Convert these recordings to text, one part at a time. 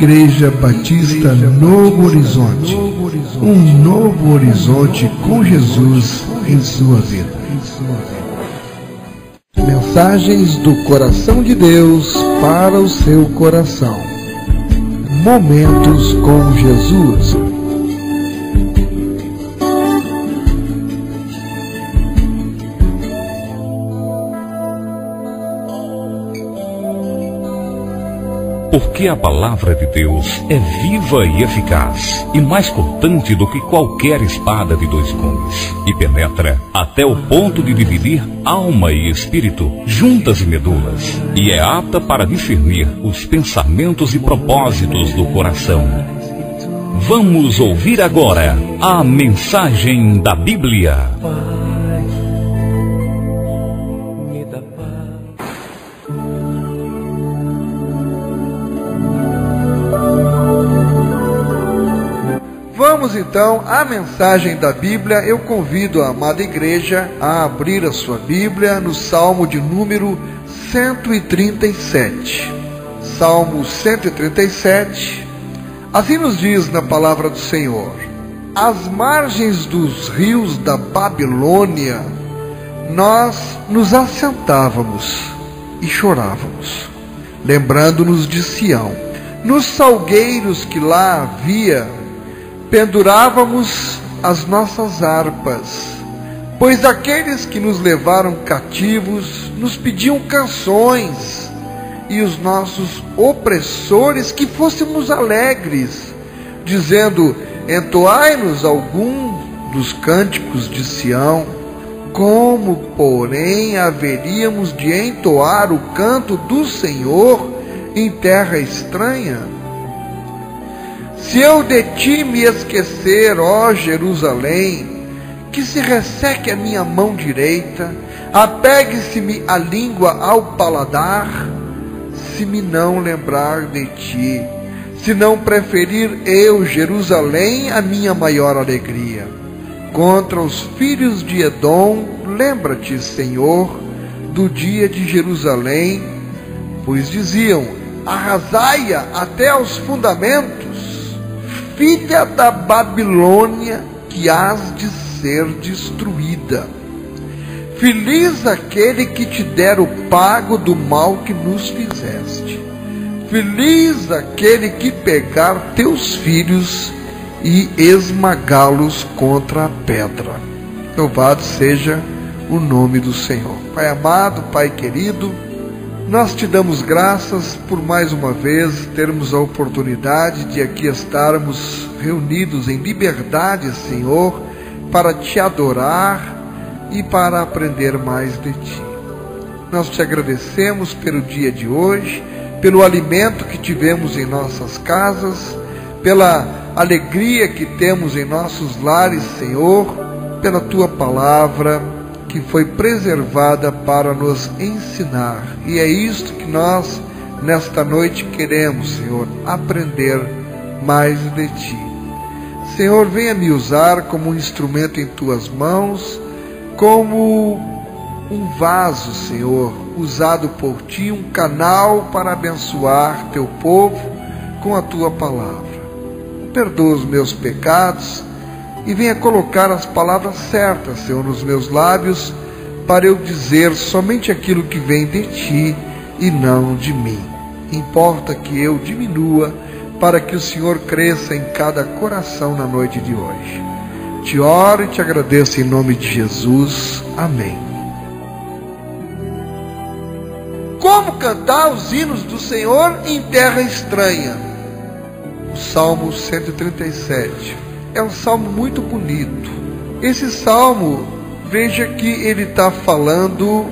Igreja Batista Novo Horizonte, um novo horizonte com Jesus em sua vida. Mensagens do coração de Deus para o seu coração. Momentos com Jesus. Porque a palavra de Deus é viva e eficaz, e mais cortante do que qualquer espada de dois gumes, e penetra até o ponto de dividir alma e espírito, juntas e medulas, e é apta para discernir os pensamentos e propósitos do coração. Vamos ouvir agora a mensagem da Bíblia. Vamos então à mensagem da Bíblia. Eu convido a amada igreja a abrir a sua Bíblia no Salmo de número 137. Salmo 137, assim nos diz na palavra do Senhor: às margens dos rios da Babilônia, nós nos assentávamos e chorávamos, lembrando-nos de Sião. Nos salgueiros que lá havia, pendurávamos as nossas harpas, pois aqueles que nos levaram cativos nos pediam canções, e os nossos opressores que fôssemos alegres, dizendo: entoai-nos algum dos cânticos de Sião. Como, porém, haveríamos de entoar o canto do Senhor em terra estranha? Se eu de ti me esquecer, ó Jerusalém, que se resseque a minha mão direita, apegue-se-me a língua ao paladar, se me não lembrar de ti, se não preferir eu, Jerusalém, a minha maior alegria. Contra os filhos de Edom, lembra-te, Senhor, do dia de Jerusalém, pois diziam: arrasai-a até aos fundamentos, filha da Babilônia, que hás de ser destruída. Feliz aquele que te der o pago do mal que nos fizeste. Feliz aquele que pegar teus filhos e esmagá-los contra a pedra. Louvado seja o nome do Senhor. Pai amado, Pai querido, nós te damos graças por mais uma vez termos a oportunidade de aqui estarmos reunidos em liberdade, Senhor, para te adorar e para aprender mais de ti. Nós te agradecemos pelo dia de hoje, pelo alimento que tivemos em nossas casas, pela alegria que temos em nossos lares, Senhor, pela tua palavra que foi preservada para nos ensinar. E é isto que nós, nesta noite, queremos, Senhor, aprender mais de Ti. Senhor, venha me usar como um instrumento em Tuas mãos, como um vaso, Senhor, usado por Ti, um canal para abençoar Teu povo com a Tua palavra. Perdoa os meus pecados e venha colocar as palavras certas, Senhor, nos meus lábios, para eu dizer somente aquilo que vem de Ti e não de mim. Importa que eu diminua, para que o Senhor cresça em cada coração na noite de hoje. Te oro e te agradeço em nome de Jesus. Amém. Como cantar os hinos do Senhor em terra estranha? O Salmo 137. É um salmo muito bonito. Esse salmo, veja que ele está falando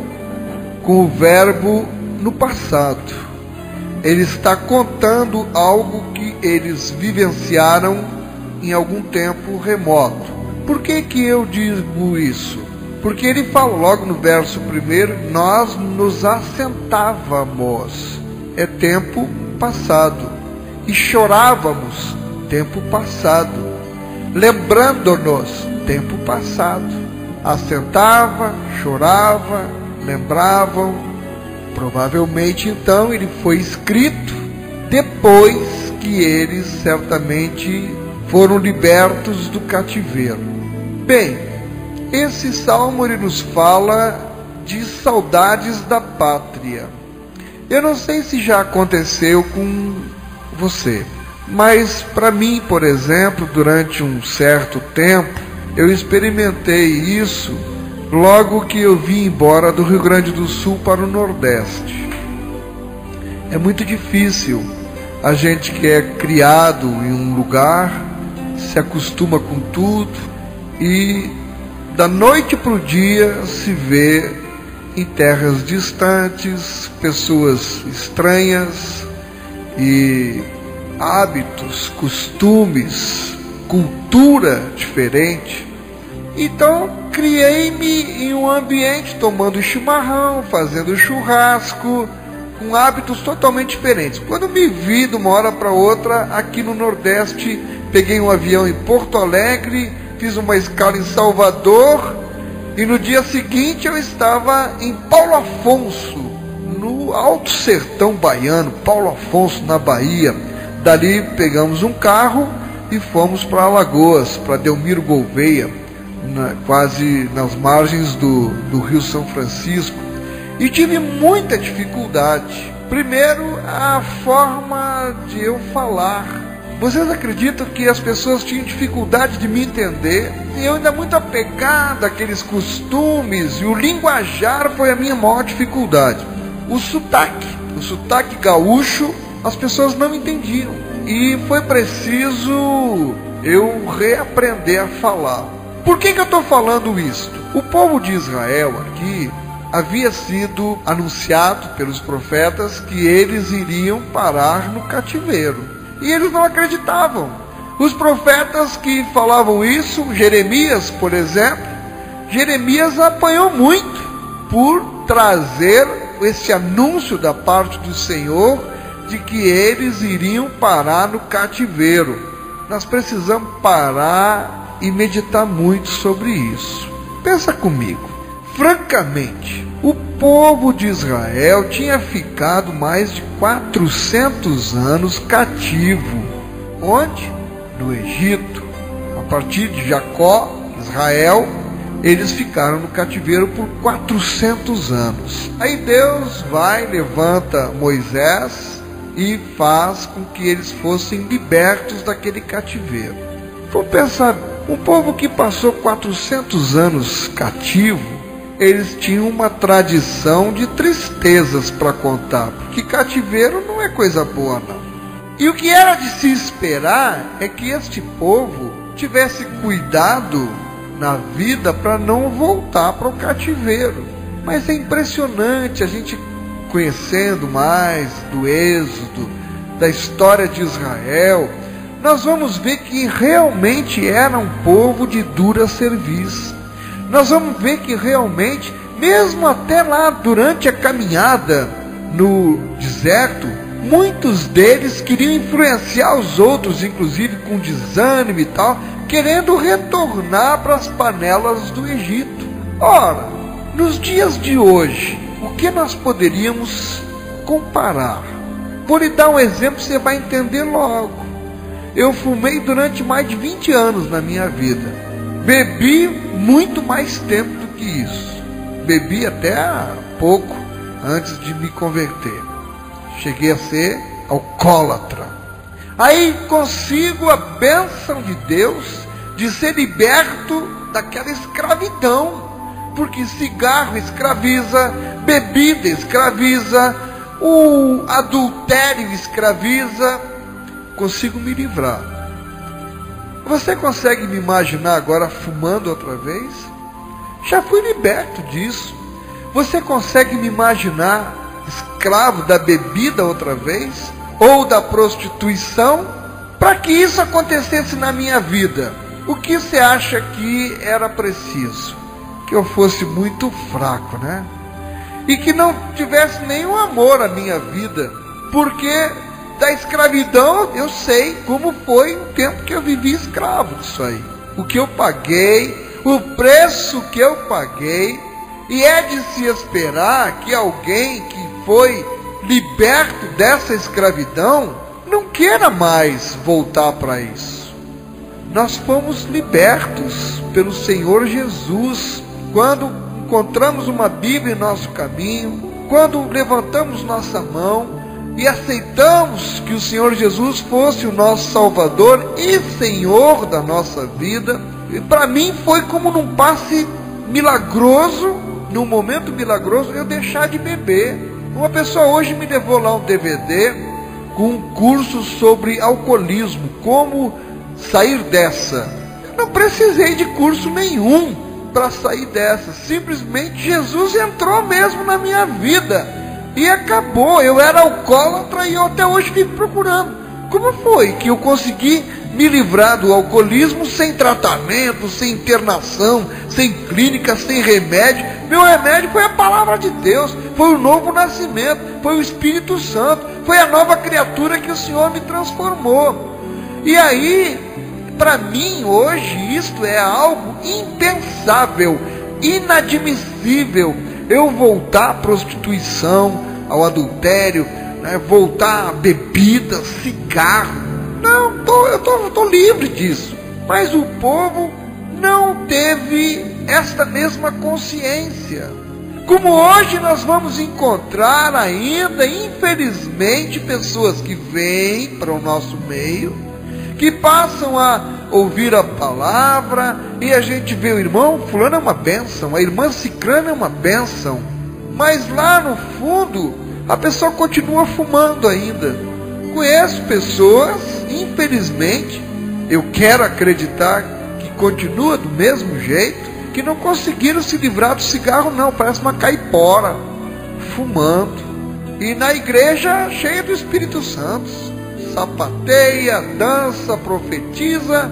com o verbo no passado. Ele está contando algo que eles vivenciaram em algum tempo remoto. Por que eu digo isso? Porque ele fala logo no verso 1, nós nos assentávamos, é tempo passado, e chorávamos, tempo passado, lembrando-nos, tempo passado. Assentava, chorava, lembravam. Provavelmente então ele foi escrito depois que eles certamente foram libertos do cativeiro. Bem, esse salmo ele nos fala de saudades da pátria. Eu não sei se já aconteceu com você, mas para mim, por exemplo, durante um certo tempo, eu experimentei isso logo que eu vim embora do Rio Grande do Sul para o Nordeste. É muito difícil. A gente que é criado em um lugar se acostuma com tudo e da noite para o dia se vê em terras distantes, pessoas estranhas e hábitos, costumes, cultura diferente. Então criei-me em um ambiente tomando chimarrão, fazendo churrasco, com hábitos totalmente diferentes. Quando me vi de uma hora para outra aqui no Nordeste, peguei um avião em Porto Alegre, fiz uma escala em Salvador e no dia seguinte eu estava em Paulo Afonso, no Alto Sertão Baiano, Paulo Afonso, na Bahia. Dali pegamos um carro e fomos para Alagoas, para Delmiro Gouveia, quase nas margens do Rio São Francisco. E tive muita dificuldade. Primeiro, a forma de eu falar. Vocês acreditam que as pessoas tinham dificuldade de me entender? E eu ainda muito apegado àqueles costumes, e o linguajar foi a minha maior dificuldade. O sotaque gaúcho, as pessoas não entendiam. E foi preciso eu reaprender a falar. Por que eu estou falando isso? O povo de Israel aqui havia sido anunciado pelos profetas que eles iriam parar no cativeiro. E eles não acreditavam. Os profetas que falavam isso, Jeremias, por exemplo, Jeremias apanhou muito por trazer esse anúncio da parte do Senhor de que eles iriam parar no cativeiro. Nós precisamos parar e meditar muito sobre isso. Pensa comigo. Francamente, o povo de Israel tinha ficado mais de 400 anos cativo. Onde? No Egito. A partir de Jacó, Israel, eles ficaram no cativeiro por 400 anos. Aí Deus levanta Moisés e faz com que eles fossem libertos daquele cativeiro. Vamos pensar, um povo que passou 400 anos cativo, eles tinham uma tradição de tristezas para contar, porque cativeiro não é coisa boa não. E o que era de se esperar é que este povo tivesse cuidado na vida para não voltar para o cativeiro. Mas é impressionante a gente conhecendo mais do Êxodo, da história de Israel, nós vamos ver que realmente era um povo de dura serviço. Nós vamos ver que realmente, mesmo até lá durante a caminhada no deserto, muitos deles queriam influenciar os outros, inclusive com desânimo e tal, querendo retornar para as panelas do Egito. Ora, nos dias de hoje, o que nós poderíamos comparar? Vou lhe dar um exemplo, você vai entender logo. Eu fumei durante mais de 20 anos na minha vida. Bebi muito mais tempo do que isso. Bebi até há pouco antes de me converter. Cheguei a ser alcoólatra. Aí consigo a bênção de Deus de ser liberto daquela escravidão. Porque cigarro escraviza, bebida escraviza, o adultério escraviza. Consigo me livrar. Você consegue me imaginar agora fumando outra vez? Já fui liberto disso. Você consegue me imaginar escravo da bebida outra vez? Ou da prostituição? Para que isso acontecesse na minha vida, o que você acha que era preciso? Que eu fosse muito fraco, né? E que não tivesse nenhum amor à minha vida. Porque da escravidão, eu sei como foi o tempo que eu vivi escravo disso aí. O que eu paguei, o preço que eu paguei. E é de se esperar que alguém que foi liberto dessa escravidão não queira mais voltar para isso. Nós fomos libertos pelo Senhor Jesus quando encontramos uma Bíblia em nosso caminho, quando levantamos nossa mão e aceitamos que o Senhor Jesus fosse o nosso Salvador e Senhor da nossa vida. E para mim foi como num passe milagroso, num momento milagroso, eu deixar de beber. Uma pessoa hoje me levou lá um DVD com um curso sobre alcoolismo, como sair dessa. Eu não precisei de curso nenhum para sair dessa. Simplesmente Jesus entrou mesmo na minha vida. E acabou. Eu era alcoólatra e eu até hoje fico procurando. Como foi que eu consegui me livrar do alcoolismo sem tratamento, sem internação, sem clínica, sem remédio? Meu remédio foi a palavra de Deus, foi o novo nascimento, foi o Espírito Santo, foi a nova criatura que o Senhor me transformou. E aí, para mim hoje, isto é algo impensável, inadmissível. Eu voltar à prostituição, ao adultério, né, voltar à bebida, cigarro. Não, eu tô livre disso. Mas o povo não teve esta mesma consciência. Como hoje nós vamos encontrar ainda, infelizmente, pessoas que vêm para o nosso meio, que passam a ouvir a palavra, e a gente vê o irmão fulano é uma bênção, a irmã cicrana é uma bênção, mas lá no fundo a pessoa continua fumando ainda. Conheço pessoas, infelizmente, eu quero acreditar que continua do mesmo jeito, que não conseguiram se livrar do cigarro não, parece uma caipora, fumando, e na igreja cheia do Espírito Santo, sapateia, dança, profetiza,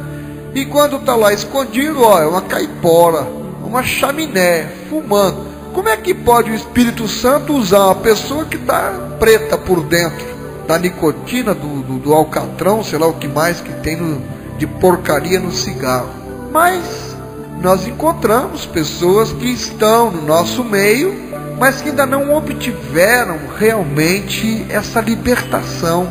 e quando está lá escondido, ó, é uma caipora, uma chaminé, fumando. Como é que pode o Espírito Santo usar uma pessoa que está preta por dentro, da nicotina, do alcatrão, sei lá o que mais que tem de porcaria no cigarro? Mas nós encontramos pessoas que estão no nosso meio, mas que ainda não obtiveram realmente essa libertação.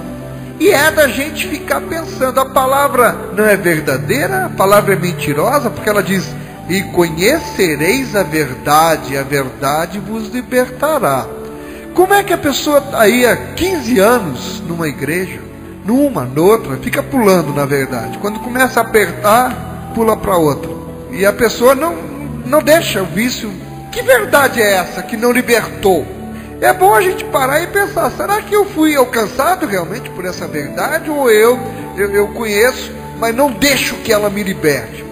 E é da gente ficar pensando, a palavra não é verdadeira, a palavra é mentirosa, porque ela diz, e conhecereis a verdade vos libertará. Como é que a pessoa está aí há 15 anos numa igreja, noutra, fica pulando na verdade, quando começa a apertar, pula para outra, e a pessoa não deixa o vício. Que verdade é essa que não libertou? É bom a gente parar e pensar, será que eu fui alcançado realmente por essa verdade? Ou eu conheço, mas não deixo que ela me liberte?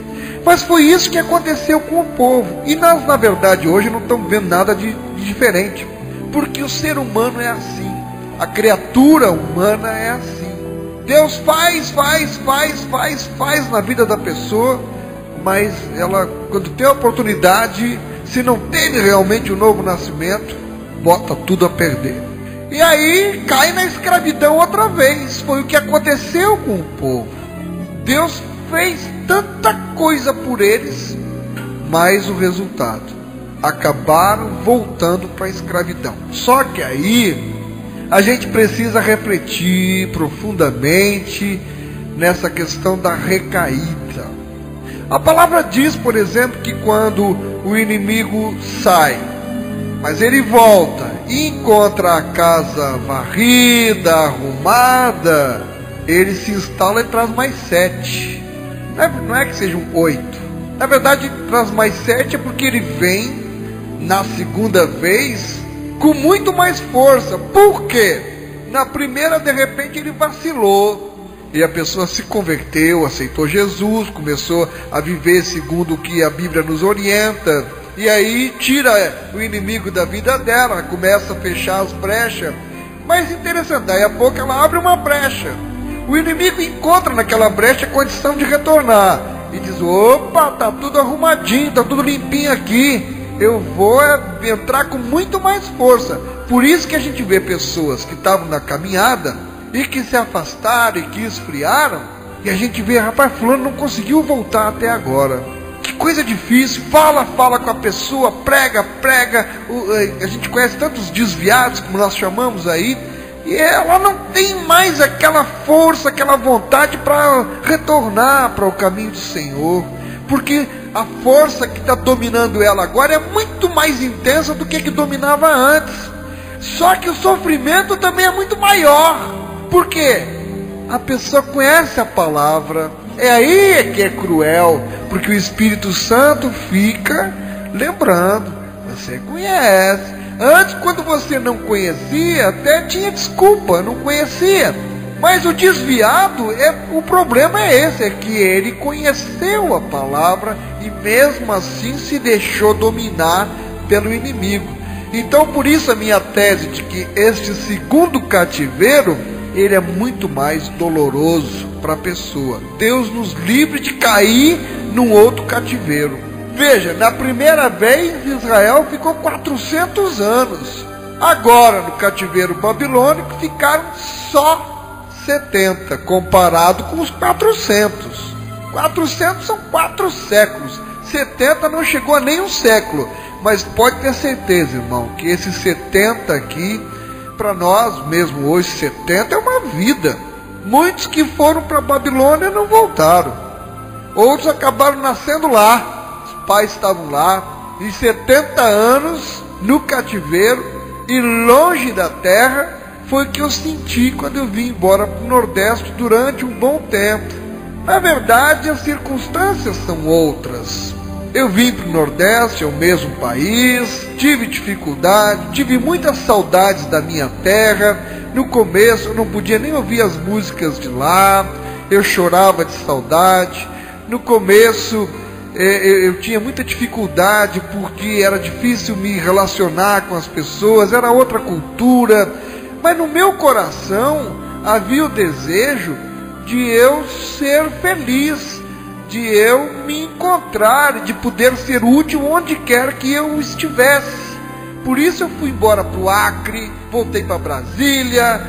Mas foi isso que aconteceu com o povo. E nós, na verdade, hoje não estamos vendo nada de diferente. Porque o ser humano é assim. A criatura humana é assim. Deus faz na vida da pessoa, mas ela, quando tem a oportunidade, se não teve realmente um novo nascimento, bota tudo a perder. E aí cai na escravidão outra vez. Foi o que aconteceu com o povo. Deus fez tanta coisa por eles, mas o resultado, acabaram voltando para a escravidão. Só que aí a gente precisa refletir profundamente nessa questão da recaída. A palavra diz, por exemplo, que quando o inimigo sai, mas ele volta e encontra a casa varrida, arrumada, ele se instala e traz mais 7. Não é que sejam 8. Na verdade, traz mais 7 é porque ele vem na segunda vez com muito mais força. Por quê? Na primeira, de repente, ele vacilou. E a pessoa se converteu, aceitou Jesus, começou a viver segundo o que a Bíblia nos orienta. E aí tira o inimigo da vida dela, começa a fechar as brechas. Mas interessante, daí a pouco ela abre uma brecha. O inimigo encontra naquela brecha a condição de retornar. E diz, opa, tá tudo arrumadinho, tá tudo limpinho aqui. Eu vou entrar com muito mais força. Por isso que a gente vê pessoas que estavam na caminhada e que se afastaram e que esfriaram. E a gente vê, rapaz, fulano não conseguiu voltar até agora. Coisa difícil, fala com a pessoa, prega, a gente conhece tantos desviados, como nós chamamos aí, E ela não tem mais aquela força, aquela vontade para retornar para o caminho do Senhor, porque a força que está dominando ela agora é muito mais intensa do que dominava antes. Só que o sofrimento também é muito maior. Por quê? A pessoa conhece a palavra. É aí que é cruel, porque o Espírito Santo fica lembrando. Você conhece. Antes, quando você não conhecia, até tinha desculpa, não conhecia. Mas o desviado, o problema é esse, é que ele conheceu a palavra e mesmo assim se deixou dominar pelo inimigo. Então, por isso a minha tese de que este segundo cativeiro, ele é muito mais doloroso para a pessoa. Deus nos livre de cair num outro cativeiro. Veja, na primeira vez Israel ficou 400 anos. Agora, no cativeiro babilônico, ficaram só 70, comparado com os 400. 400 são 4 séculos. 70 não chegou a nem um século. Mas pode ter certeza, irmão, que esses 70 aqui, para nós mesmo hoje, 70 é uma vida. Muitos que foram para a Babilônia não voltaram. Outros acabaram nascendo lá. Os pais estavam lá. E 70 anos no cativeiro e longe da terra foi o que eu senti quando eu vim embora para o Nordeste durante um bom tempo. Na verdade, as circunstâncias são outras. Eu vim para o Nordeste, é o mesmo país, tive dificuldade, tive muitas saudades da minha terra. No começo eu não podia nem ouvir as músicas de lá, eu chorava de saudade. No começo eu tinha muita dificuldade porque era difícil me relacionar com as pessoas, era outra cultura. Mas no meu coração havia o desejo de eu ser feliz, de eu me encontrar, de poder ser útil onde quer que eu estivesse. Por isso eu fui embora para o Acre, voltei para Brasília,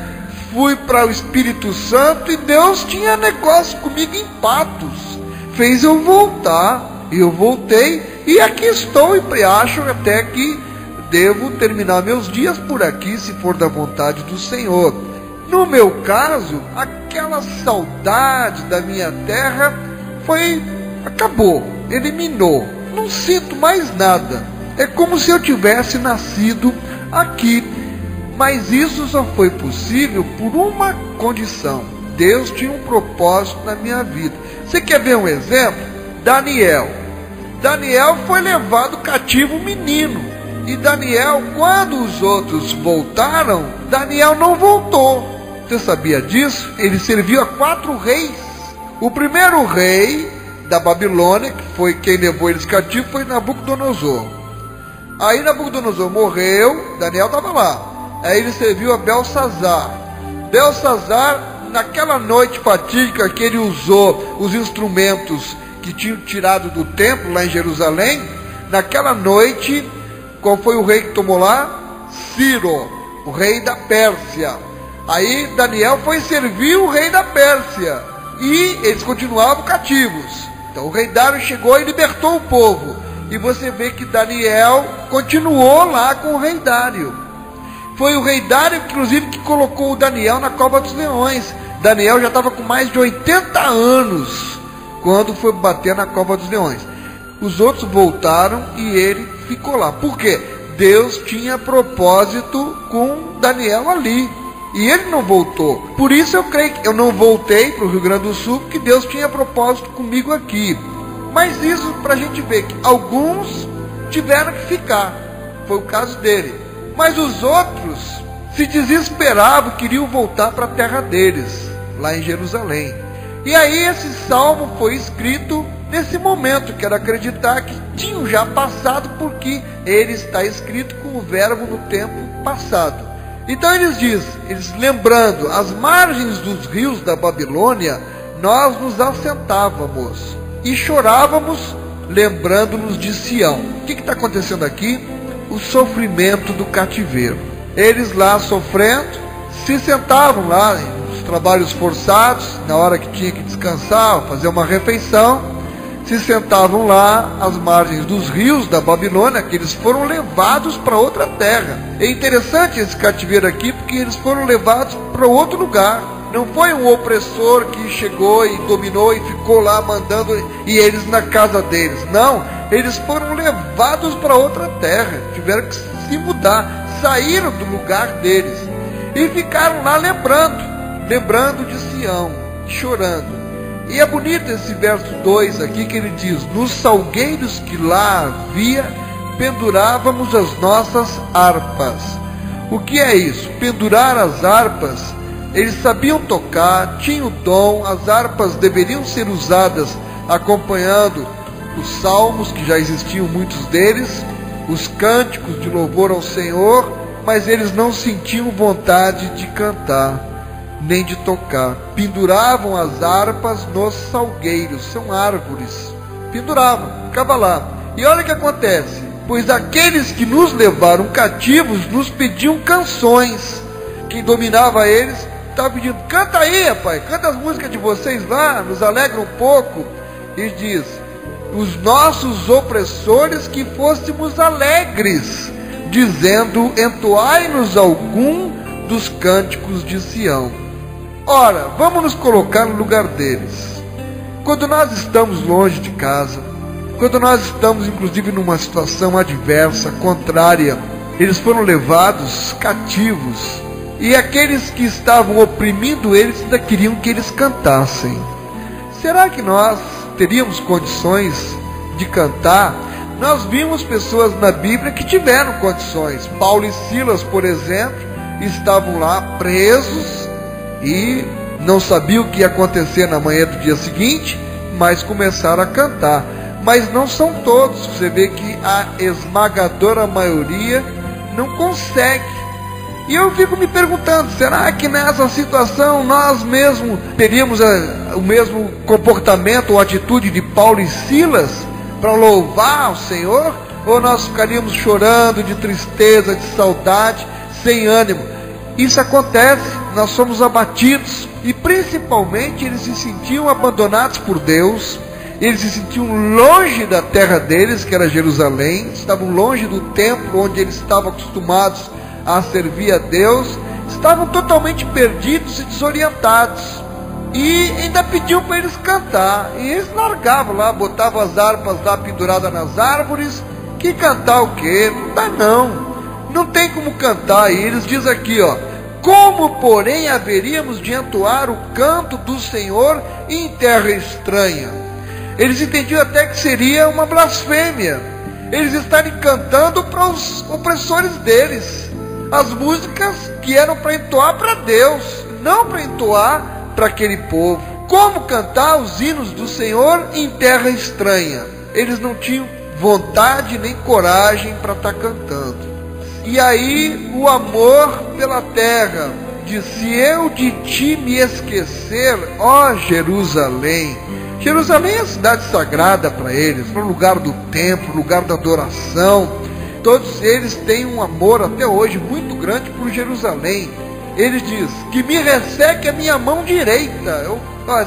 fui para o Espírito Santo, e Deus tinha negócio comigo em Patos, fez eu voltar, e eu voltei, e aqui estou, e acho até que devo terminar meus dias por aqui, se for da vontade do Senhor. No meu caso, aquela saudade da minha terra acabou, eliminou, não sinto mais nada, é como se eu tivesse nascido aqui. Mas isso só foi possível por uma condição: Deus tinha um propósito na minha vida. Você quer ver um exemplo? Daniel foi levado cativo menino, e Daniel, quando os outros voltaram, Daniel não voltou. Você sabia disso? Ele serviu a 4 reis. O primeiro rei da Babilônia, que foi quem levou eles cativos, foi Nabucodonosor. Aí Nabucodonosor morreu, Daniel estava lá. Aí ele serviu a Belsazar. Belsazar, naquela noite fatídica que ele usou os instrumentos que tinham tirado do templo lá em Jerusalém, naquela noite, qual foi o rei que tomou lá? Ciro, o rei da Pérsia. Aí Daniel foi servir o rei da Pérsia, e eles continuavam cativos. Então o rei Dário chegou e libertou o povo. E você vê que Daniel continuou lá com o rei Dário. Foi o rei Dário, inclusive, que colocou o Daniel na cova dos leões. Daniel já estava com mais de 80 anos quando foi bater na cova dos leões. Os outros voltaram e ele ficou lá. Por quê? Deus tinha propósito com Daniel ali, e ele não voltou. Por isso eu creio que eu não voltei para o Rio Grande do Sul, porque Deus tinha propósito comigo aqui. Mas isso para a gente ver que alguns tiveram que ficar, foi o caso dele. Mas os outros se desesperavam, queriam voltar para a terra deles, lá em Jerusalém. E aí esse salmo foi escrito nesse momento, quero acreditar que tinham já passado, porque ele está escrito com o verbo no tempo passado. Então eles lembrando, às margens dos rios da Babilônia, nós nos assentávamos e chorávamos, lembrando-nos de Sião. O que está acontecendo aqui? O sofrimento do cativeiro. Eles lá sofrendo, se sentavam lá nos trabalhos forçados, na hora que tinha que descansar, fazer uma refeição, se sentavam lá às margens dos rios da Babilônia, que eles foram levados para outra terra. É interessante esse cativeiro aqui, porque eles foram levados para outro lugar. Não foi um opressor que chegou e dominou e ficou lá mandando e eles na casa deles. Não, eles foram levados para outra terra, tiveram que se mudar, saíram do lugar deles e ficaram lá lembrando de Sião, chorando. E é bonito esse verso 2 aqui, que ele diz: nos salgueiros que lá havia, pendurávamos as nossas harpas. O que é isso? Pendurar as harpas. Eles sabiam tocar, tinham o dom, as harpas deveriam ser usadas acompanhando os salmos, que já existiam muitos deles, os cânticos de louvor ao Senhor, mas eles não sentiam vontade de cantar, nem de tocar. Penduravam as harpas nos salgueiros, são árvores. Penduravam, ficava lá. E olha o que acontece: pois aqueles que nos levaram cativos nos pediam canções. Quem dominava eles estava pedindo: canta aí, rapaz, canta as músicas de vocês lá, nos alegra um pouco. E diz: os nossos opressores que fôssemos alegres, dizendo: entoai-nos algum dos cânticos de Sião. Ora, vamos nos colocar no lugar deles. Quando nós estamos longe de casa, quando nós estamos inclusive numa situação adversa, contrária, eles foram levados cativos, e aqueles que estavam oprimindo eles ainda queriam que eles cantassem. Será que nós teríamos condições de cantar? Nós vimos pessoas na Bíblia que tiveram condições. Paulo e Silas, por exemplo, estavam lá presos e não sabiam o que ia acontecer na manhã do dia seguinte, mas começaram a cantar. Mas não são todos. Você vê que a esmagadora maioria não consegue. E eu fico me perguntando: será que nessa situação nós mesmos teríamos o mesmo comportamento ou atitude de Paulo e Silas para louvar o Senhor? Ou nós ficaríamos chorando de tristeza, de saudade, sem ânimo? Isso acontece, nós somos abatidos. E principalmente eles se sentiam abandonados por Deus, eles se sentiam longe da terra deles, que era Jerusalém, estavam longe do templo onde eles estavam acostumados a servir a Deus, estavam totalmente perdidos e desorientados, e ainda pediam para eles cantar, e eles largavam lá, botavam as harpas lá penduradas nas árvores. Que cantar o quê? Não dá não tem como cantar. E eles dizem aqui, ó: como porém haveríamos de entoar o canto do Senhor em terra estranha? Eles entendiam até que seria uma blasfêmia eles estarem cantando para os opressores deles as músicas que eram para entoar para Deus, não para entoar para aquele povo. Como cantar os hinos do Senhor em terra estranha? Eles não tinham vontade nem coragem para estar cantando. E aí o amor pela terra diz: se eu de ti me esquecer, ó Jerusalém. Jerusalém é a cidade sagrada para eles, no lugar do templo, lugar da adoração. Todos eles têm um amor até hoje muito grande por Jerusalém. Ele diz: que me resseque a minha mão direita.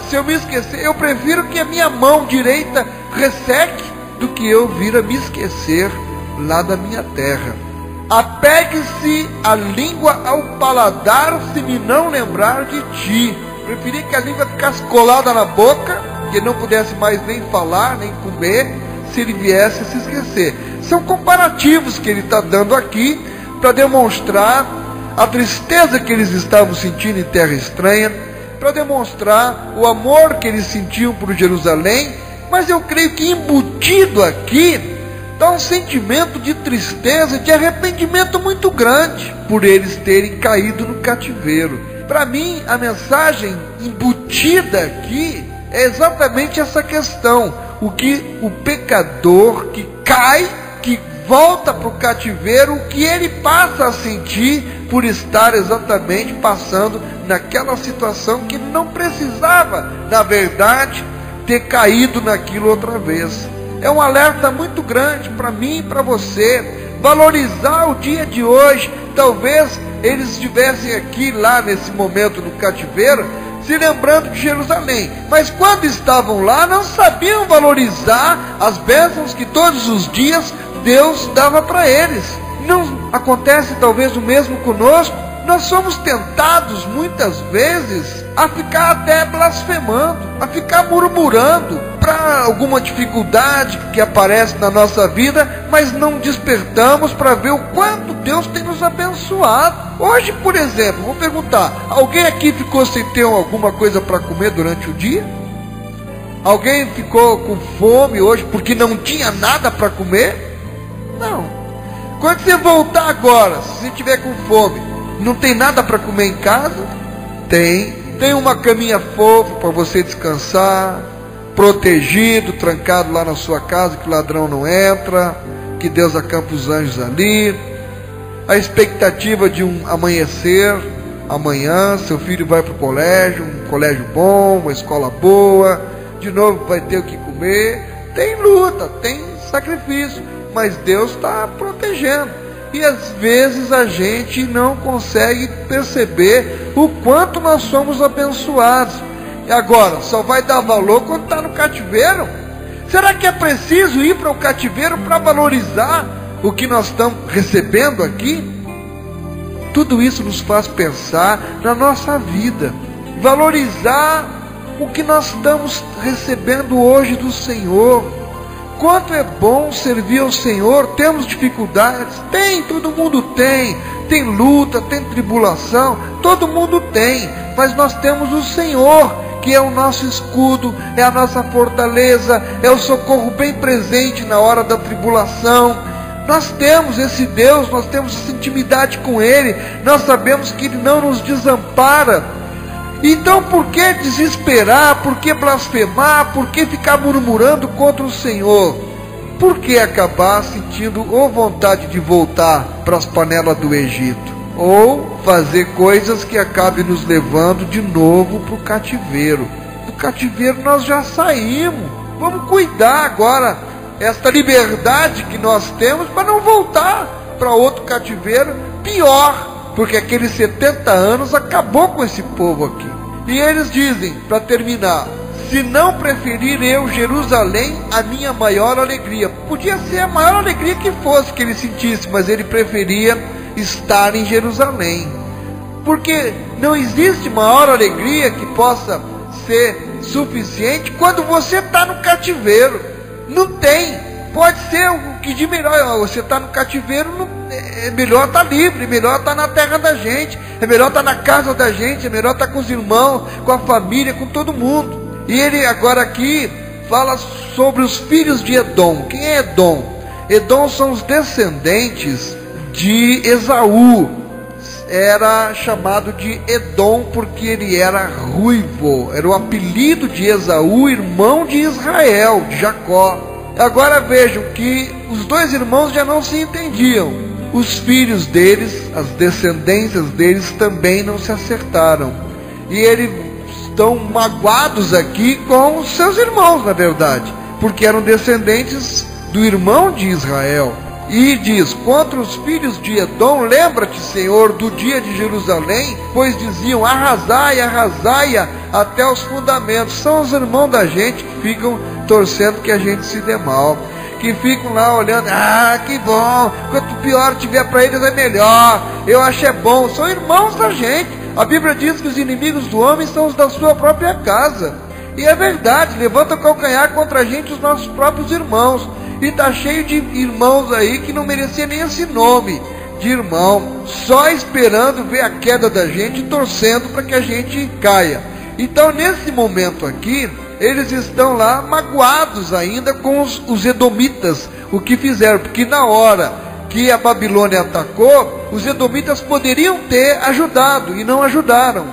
Se eu me esquecer, eu prefiro que a minha mão direita resseque do que eu vir a me esquecer lá da minha terra. Apegue-se a língua ao paladar se me não lembrar de ti. Preferia que a língua ficasse colada na boca, que não pudesse mais nem falar, nem comer, se ele viesse a se esquecer. São comparativos que ele está dando aqui para demonstrar a tristeza que eles estavam sentindo em terra estranha, para demonstrar o amor que eles sentiam por Jerusalém. Mas eu creio que embutido aqui está um sentimento de tristeza, de arrependimento muito grande por eles terem caído no cativeiro. Para mim, a mensagem embutida aqui é exatamente essa questão: o que o pecador que cai, que volta para o cativeiro, o que ele passa a sentir por estar exatamente passando naquela situação que não precisava, na verdade, ter caído naquilo outra vez. É um alerta muito grande para mim e para você, valorizar o dia de hoje. Talvez eles estivessem aqui, lá nesse momento no cativeiro, se lembrando de Jerusalém. Mas quando estavam lá, não sabiam valorizar as bênçãos que todos os dias Deus dava para eles. Não acontece talvez o mesmo conosco? Nós somos tentados muitas vezes a ficar até blasfemando, a ficar murmurando para alguma dificuldade que aparece na nossa vida, mas não despertamos para ver o quanto Deus tem nos abençoado. Hoje, por exemplo, vou perguntar, alguém aqui ficou sem ter alguma coisa para comer durante o dia? Alguém ficou com fome hoje porque não tinha nada para comer? Não. Quando você voltar agora, se você tiver com fome, não tem nada para comer em casa? Tem uma caminha fofa para você descansar, protegido, trancado lá na sua casa, que o ladrão não entra, que Deus acampa os anjos ali. A expectativa de um amanhecer, amanhã seu filho vai para o colégio, um colégio bom, uma escola boa, de novo vai ter o que comer. Tem luta, tem sacrifício, mas Deus está protegendo. E às vezes a gente não consegue perceber o quanto nós somos abençoados. E agora, só vai dar valor quando está no cativeiro? Será que é preciso ir para o cativeiro para valorizar o que nós estamos recebendo aqui? Tudo isso nos faz pensar na nossa vida. Valorizar o que nós estamos recebendo hoje do Senhor. Quanto é bom servir ao Senhor. Temos dificuldades? Tem, todo mundo tem. Tem luta, tem tribulação, todo mundo tem. Mas nós temos o Senhor, que é o nosso escudo, é a nossa fortaleza, é o socorro bem presente na hora da tribulação. Nós temos esse Deus, nós temos essa intimidade com Ele, nós sabemos que Ele não nos desampara. Então por que desesperar, por que blasfemar, por que ficar murmurando contra o Senhor? Por que acabar sentindo ou vontade de voltar para as panelas do Egito? Ou fazer coisas que acabem nos levando de novo para o cativeiro? Do cativeiro nós já saímos, vamos cuidar agora esta liberdade que nós temos para não voltar para outro cativeiro pior. Porque aqueles 70 anos acabou com esse povo aqui. E eles dizem, para terminar, se não preferir eu Jerusalém, a minha maior alegria. Podia ser a maior alegria que fosse que ele sentisse, mas ele preferia estar em Jerusalém. Porque não existe maior alegria que possa ser suficiente quando você está no cativeiro. Não tem. Pode ser o que de melhor. Você está no cativeiro, é melhor estar livre, é melhor estar na terra da gente, é melhor estar na casa da gente, é melhor estar com os irmãos, com a família, com todo mundo. E ele agora aqui fala sobre os filhos de Edom. Quem é Edom? Edom são os descendentes de Esaú. Era chamado de Edom porque ele era ruivo. Era o apelido de Esaú, irmão de Israel, de Jacó. Agora vejam que os dois irmãos já não se entendiam. Os filhos deles, as descendências deles também não se acertaram. E eles estão magoados aqui com os seus irmãos, na verdade, porque eram descendentes do irmão de Israel. E diz, contra os filhos de Edom, lembra-te, Senhor, do dia de Jerusalém, pois diziam, arrasai, arrasai-a até os fundamentos. São os irmãos da gente que ficam torcendo que a gente se dê mal, que ficam lá olhando, que bom, quanto pior tiver para eles é melhor, eu acho é bom. São irmãos da gente. A Bíblia diz que os inimigos do homem são os da sua própria casa. E é verdade, levanta o calcanhar contra a gente os nossos próprios irmãos. E está cheio de irmãos aí que não merecia nem esse nome de irmão, só esperando ver a queda da gente e torcendo para que a gente caia. Então nesse momento aqui, eles estão lá magoados ainda com os edomitas, o que fizeram, porque na hora que a Babilônia atacou, os edomitas poderiam ter ajudado e não ajudaram,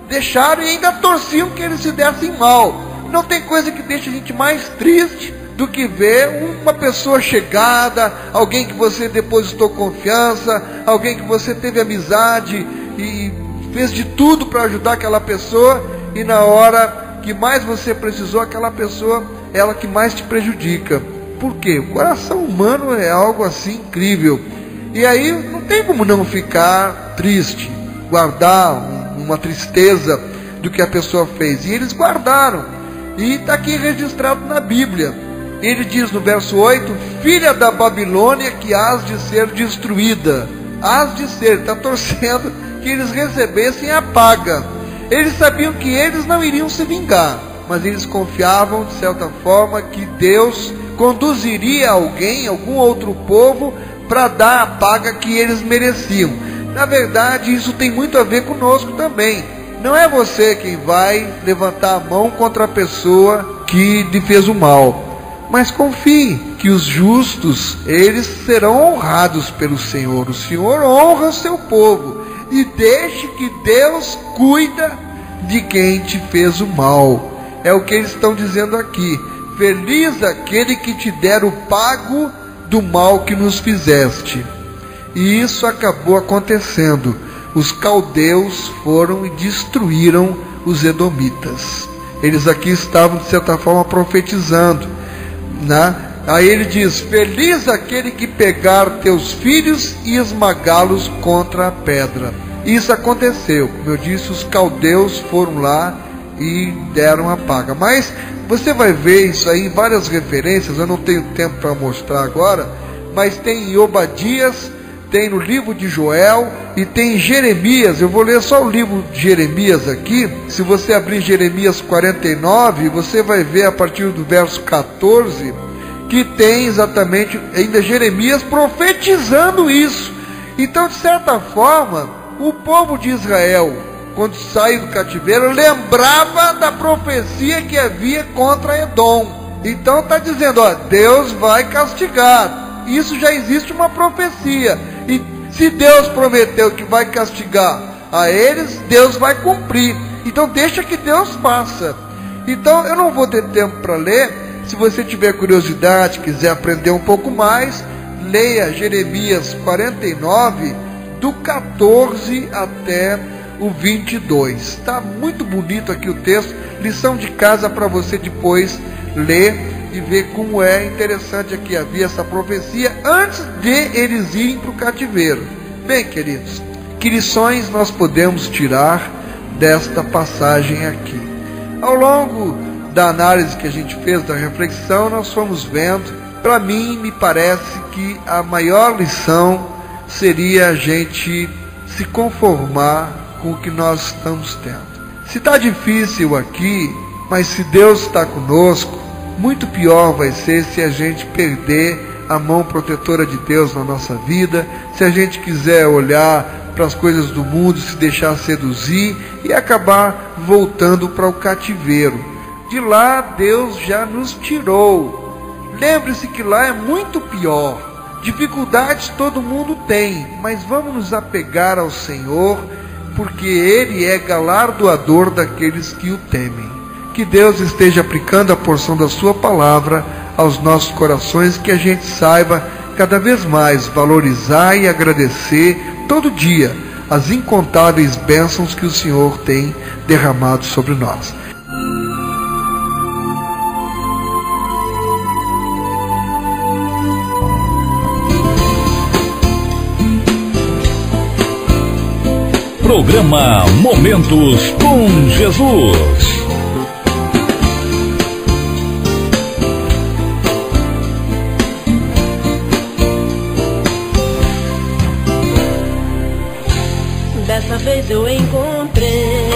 deixaram e ainda torciam que eles se dessem mal. Não tem coisa que deixa a gente mais triste do que ver uma pessoa chegada, alguém que você depositou confiança, alguém que você teve amizade e fez de tudo para ajudar aquela pessoa, e na hora que mais você precisou, aquela pessoa é ela que mais te prejudica. Por quê? O coração humano é algo assim incrível. E aí não tem como não ficar triste, guardar uma tristeza do que a pessoa fez. E eles guardaram. E está aqui registrado na Bíblia. Ele diz no verso 8: filha da Babilônia, que hás de ser destruída. Hás de ser, está torcendo que eles recebessem a paga. Eles sabiam que eles não iriam se vingar, mas eles confiavam de certa forma que Deus conduziria alguém, algum outro povo, para dar a paga que eles mereciam. Na verdade, isso tem muito a ver conosco também. Não é você quem vai levantar a mão contra a pessoa que lhe fez o mal, mas confie que os justos, eles serão honrados pelo Senhor. O Senhor honra o seu povo, e deixe que Deus cuida de quem te fez o mal. É o que eles estão dizendo aqui: feliz aquele que te der o pago do mal que nos fizeste. E isso acabou acontecendo. Os caldeus foram e destruíram os edomitas. Eles aqui estavam de certa forma profetizando, né? Aí ele diz: feliz aquele que pegar teus filhos e esmagá-los contra a pedra. Isso aconteceu. Como eu disse, os caldeus foram lá e deram a paga. Mas você vai ver isso aí em várias referências. Eu não tenho tempo para mostrar agora, mas tem em Obadias, tem no livro de Joel e tem em Jeremias. Eu vou ler só o livro de Jeremias aqui. Se você abrir Jeremias 49, você vai ver a partir do verso 14 que tem exatamente ainda Jeremias profetizando isso. Então, de certa forma, o povo de Israel, quando saiu do cativeiro, lembrava da profecia que havia contra Edom. Então está dizendo, ó, Deus vai castigar. Isso já existe uma profecia. E se Deus prometeu que vai castigar a eles, Deus vai cumprir. Então deixa que Deus faça. Então eu não vou ter tempo para ler. Se você tiver curiosidade, quiser aprender um pouco mais, leia Jeremias 49, do 14 até o 22. Está muito bonito aqui o texto. Lição de casa para você depois ler e ver como é interessante aqui. Havia essa profecia antes de eles irem para o cativeiro. Bem, queridos, que lições nós podemos tirar desta passagem aqui? Ao longo da análise que a gente fez, da reflexão, nós fomos vendo, para mim, me parece que a maior lição seria a gente se conformar com o que nós estamos tendo. Se está difícil aqui, mas se Deus está conosco, muito pior vai ser se a gente perder a mão protetora de Deus na nossa vida, se a gente quiser olhar para as coisas do mundo, se deixar seduzir e acabar voltando para o cativeiro. De lá Deus já nos tirou. Lembre-se que lá é muito pior. Dificuldades todo mundo tem, mas vamos nos apegar ao Senhor, porque Ele é galardoador daqueles que o temem. Que Deus esteja aplicando a porção da sua palavra aos nossos corações, que a gente saiba cada vez mais valorizar e agradecer todo dia as incontáveis bênçãos que o Senhor tem derramado sobre nós. Programa Momentos com Jesus. Dessa vez eu encontrei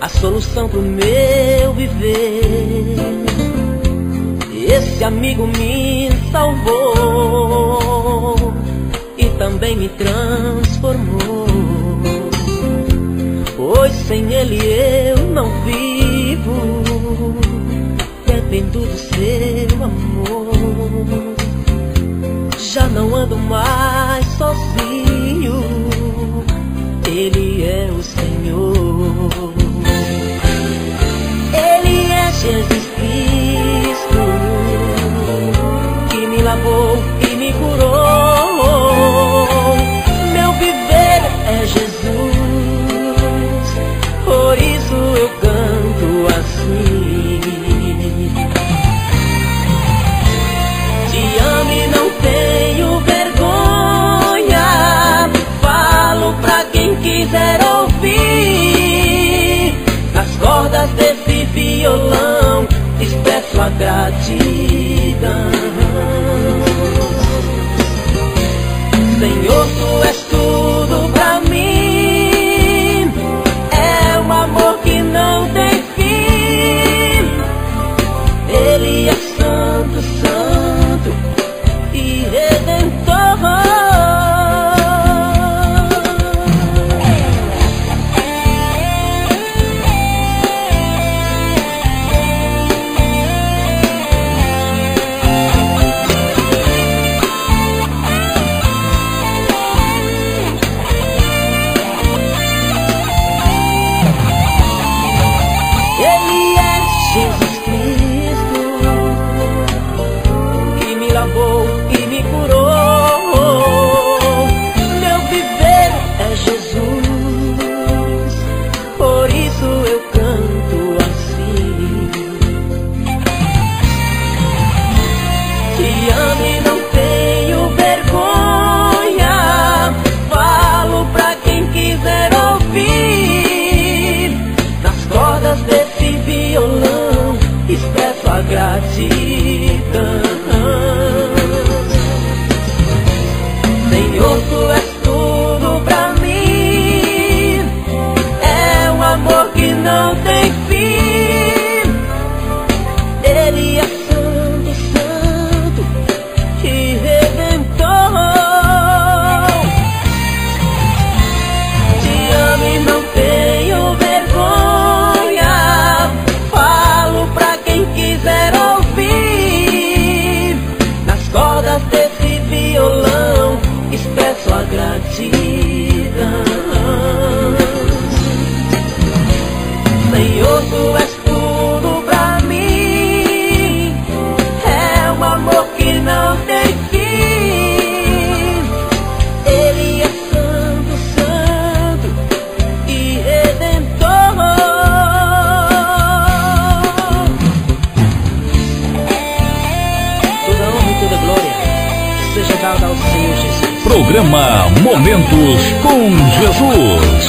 a solução pro meu viver. Esse amigo me salvou e também me transformou, pois sem ele eu não vivo, dependo do seu amor. Já não ando mais sozinho, ele é o Senhor. Ele é Jesus Cristo, que me lavou e me curou. Meu viver é Jesus, por isso eu canto assim. Te amo e não tenho vergonha, gratidão. Senhor, tu és tudo pra mim. É um amor que não tem fim. Ele é santo, santo e redentor. E me curou. Meu viver é Jesus, por isso eu canto assim. Te amo e não tenho vergonha, falo pra quem quiser ouvir. Nas cordas desse violão expresso a gratidão. Senhor, tu és tudo pra mim. É um amor que não tem fim. Ele é santo, santo e redentor. Te amo e não tenho vergonha, falo pra quem quiser ouvir. Nas cordas desse violão expresso a gratidão. Senhor, tu és tudo pra mim. É um amor que não tem fim. Ele é santo, santo e redentor. Toda honra e toda glória seja dada ao Senhor Jesus. Programa Momentos com Jesus.